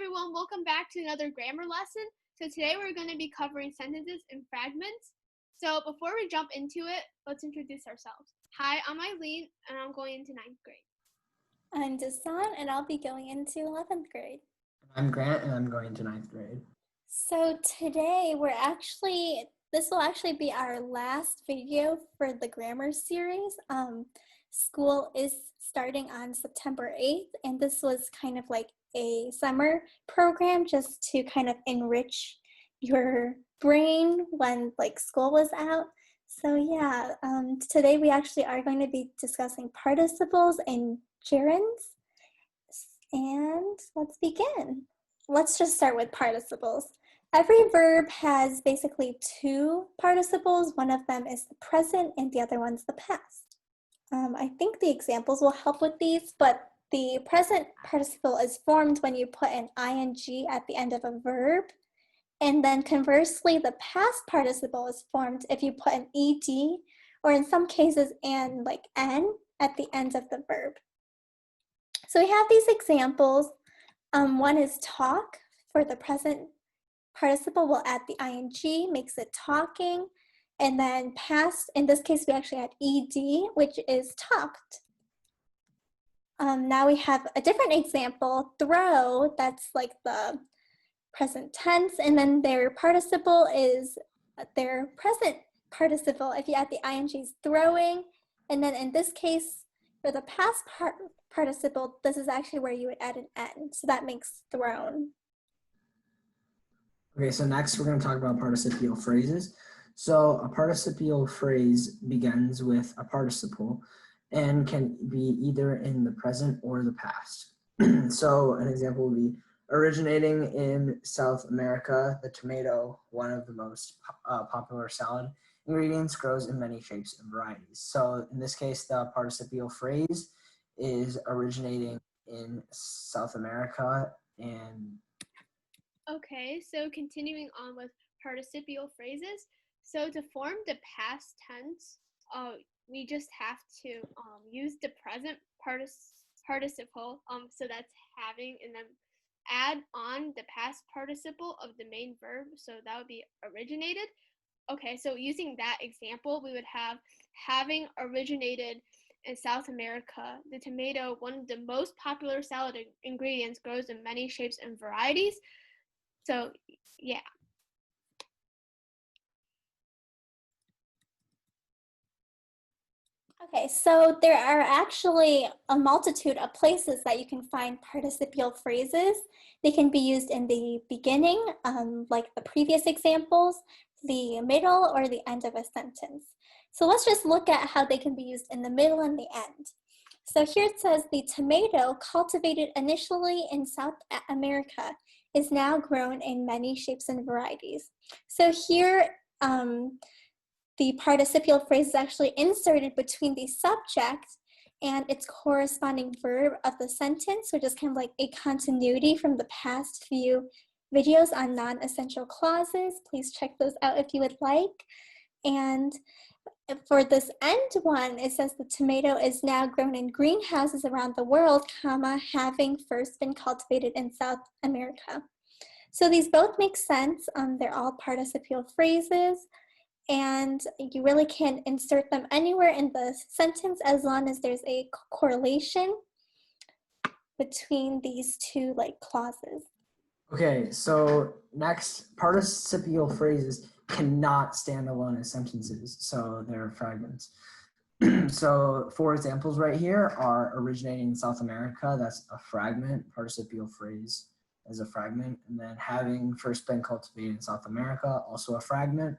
everyone, welcome back to another grammar lesson. So today we're going to be covering sentences in fragments. So before we jump into it, let's introduce ourselves. Hi, I'm Eileen and I'm going into 9th grade. I'm Dasang and I'll be going into 11th grade. I'm Grant and I'm going into 9th grade. So today this will actually be our last video for the grammar series. School is starting on September 8th and this was kind of like a summer program just to kind of enrich your brain when like school was out. So yeah, today we actually are going to be discussing participles and gerunds. And let's begin. Let's just start with participles. Every verb has basically two participles. One of them is the present and the other one's the past. I think the examples will help with these, but the present participle is formed when you put an ing at the end of a verb. And then conversely, the past participle is formed if you put an ed, or in some cases, an at the end of the verb. So we have these examples. One is talk. For the present participle, we'll add the ing, makes it talking. And then past, in this case, we actually add ed, which is talked. Now we have a different example, throw, that's like the present tense, and then their participle is their present participle. If you add the ing, is throwing. And then in this case, for the past participle, this is actually where you would add an n, so that makes thrown. Okay, so next we're going to talk about participial phrases. So a participial phrase begins with a participle and can be either in the present or the past. So an example would be originating in South America, the tomato, one of the most popular salad ingredients, grows in many shapes and varieties. So in this case, the participial phrase is originating in South America. And Okay, so continuing on with participial phrases. So to form the past tense, we just have to use the present participle, so that's having, and then add on the past participle of the main verb, so that would be originated. Okay, so using that example, we would have having originated in South America, the tomato, one of the most popular salad ingredients, grows in many shapes and varieties. So, yeah. Okay, so there are actually a multitude of places that you can find participial phrases. They can be used in the beginning, like the previous examples, the middle, or the end of a sentence. So let's just look at how they can be used in the middle and the end. So here it says, the tomato cultivated initially in South America is now grown in many shapes and varieties. So here, the participial phrase is actually inserted between the subject and its corresponding verb of the sentence, which is kind of like a continuity from the past few videos on non-essential clauses. Please check those out if you would like. And for this end one, it says the tomato is now grown in greenhouses around the world, having first been cultivated in South America. So these both make sense. They're all participial phrases, and you really can insert them anywhere in the sentence as long as there's a correlation between these two clauses. okay, so next, participial phrases cannot stand alone as sentences, so they're fragments. So 4 examples right here are originating in South America, that's a fragment, participial phrase as a fragment, and then having first been cultivated in South America, also a fragment,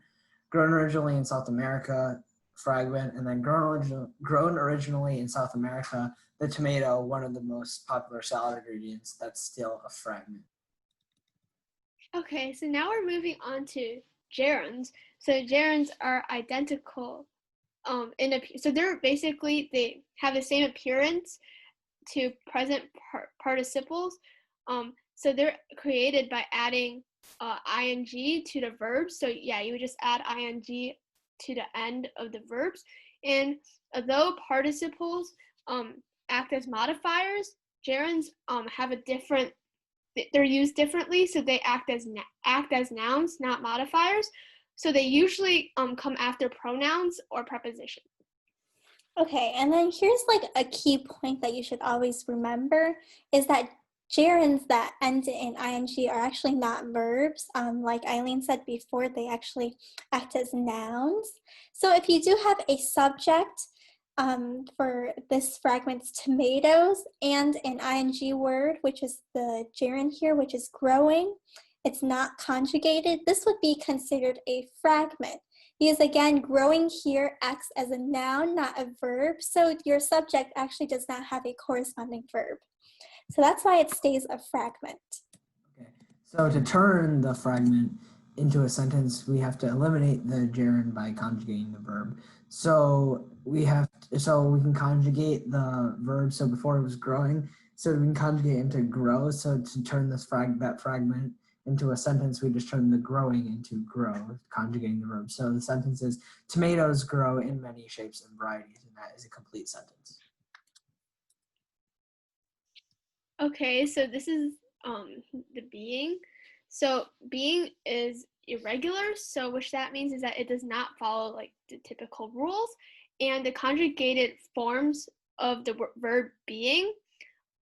grown originally in South America, fragment, and then grown originally in South America, the tomato, one of the most popular salad ingredients, that's still a fragment. Okay, so now we're moving on to gerunds. So gerunds are identical. So they have the same appearance to present participles. So they're created by adding ing to the verbs. So yeah, you would just add ing to the end of the verbs. And although participles act as modifiers, gerunds have a different they're used differently, so they act as nouns, not modifiers. So they usually come after pronouns or prepositions. Okay, and then here's like a key point that you should always remember is that gerunds that end in ing are actually not verbs. Like Eileen said before, they actually act as nouns. So if you do have a subject for this fragment's tomatoes and an ing word, which is the gerund here, which is growing, it's not conjugated, this would be considered a fragment. Because again, growing here acts as a noun, not a verb, so your subject actually does not have a corresponding verb. So that's why it stays a fragment. Okay. So to turn the fragment into a sentence, we have to eliminate the gerund by conjugating the verb. So we can conjugate the verb. So before it was growing, so we can conjugate into grow. So to turn that fragment into a sentence, we just turn the growing into grow, conjugating the verb. So the sentence is, tomatoes grow in many shapes and varieties, and that is a complete sentence. Okay, so this is the being. So being is irregular, so which that means is that it does not follow like the typical rules, and the conjugated forms of the verb being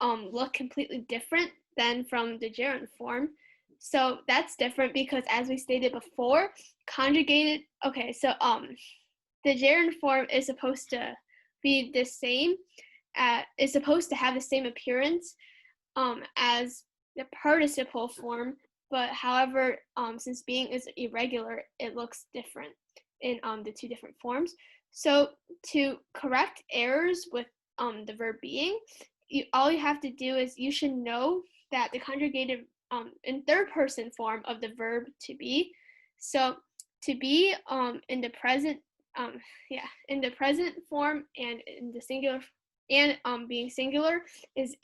look completely different than from the gerund form. So that's different because, as we stated before, conjugated, okay, so the gerund form is supposed to be the same, is supposed to have the same appearance as the participle form, but however, since being is irregular, it looks different in the two different forms. So to correct errors with the verb being, all you have to do is you should know that the conjugated in third person form of the verb to be. So to be in the present, in the present form and in the singular and being singular is,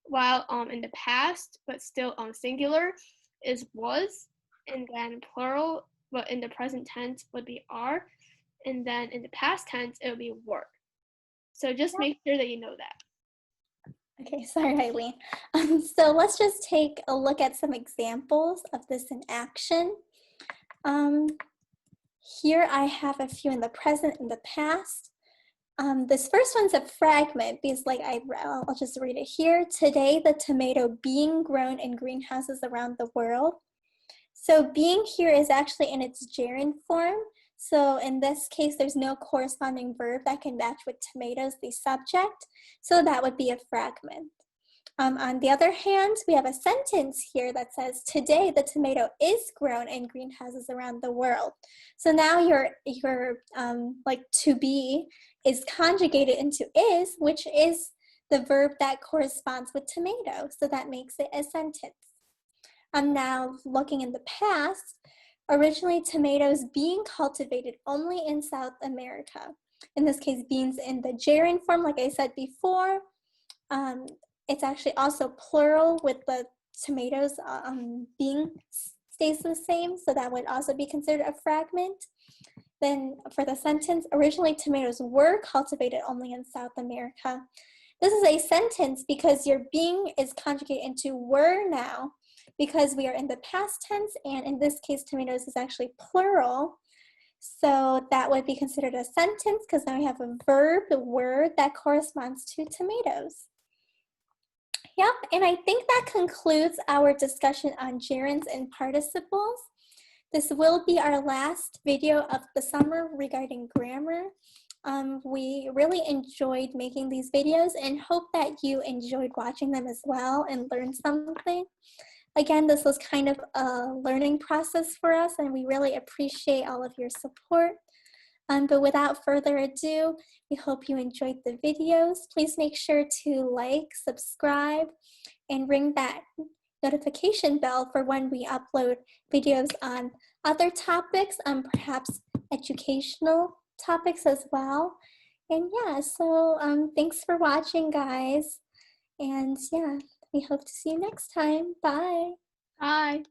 while in the past but still singular is was, and then plural but in the present tense would be are, and then in the past tense it would be were. So just make sure that you know that. Okay, sorry, Eileen. So let's just take a look at some examples of this in action. Here I have a few in the present and the past. This first one's a fragment because I'll just read it here. Today, the tomato being grown in greenhouses around the world. So being here is actually in its gerund form. So in this case, there's no corresponding verb that can match with tomatoes, the subject. So that would be a fragment. On the other hand, we have a sentence here that says, today the tomato is grown in greenhouses around the world. So now your like to be is conjugated into is, which is the verb that corresponds with tomato. So that makes it a sentence. I'm now looking in the past. Originally, tomatoes being cultivated only in South America. In this case, beans in the gerund form, like I said before. It's actually also plural with the tomatoes being stays the same, so that would also be considered a fragment. Then for the sentence, originally tomatoes were cultivated only in South America. This is a sentence because your being is conjugated into were now, because we are in the past tense, and in this case, tomatoes is actually plural. So that would be considered a sentence because now we have a verb, the word that corresponds to tomatoes. Yep, and I think that concludes our discussion on gerunds and participles. This will be our last video of the summer regarding grammar. We really enjoyed making these videos and hope that you enjoyed watching them as well and learned something. Again, this was kind of a learning process for us, and we really appreciate all of your support. But without further ado, we hope you enjoyed the videos. Please make sure to like, subscribe, and ring that notification bell for when we upload videos on other topics, perhaps educational topics as well. And yeah, so thanks for watching, guys. And yeah, we hope to see you next time. Bye. Bye.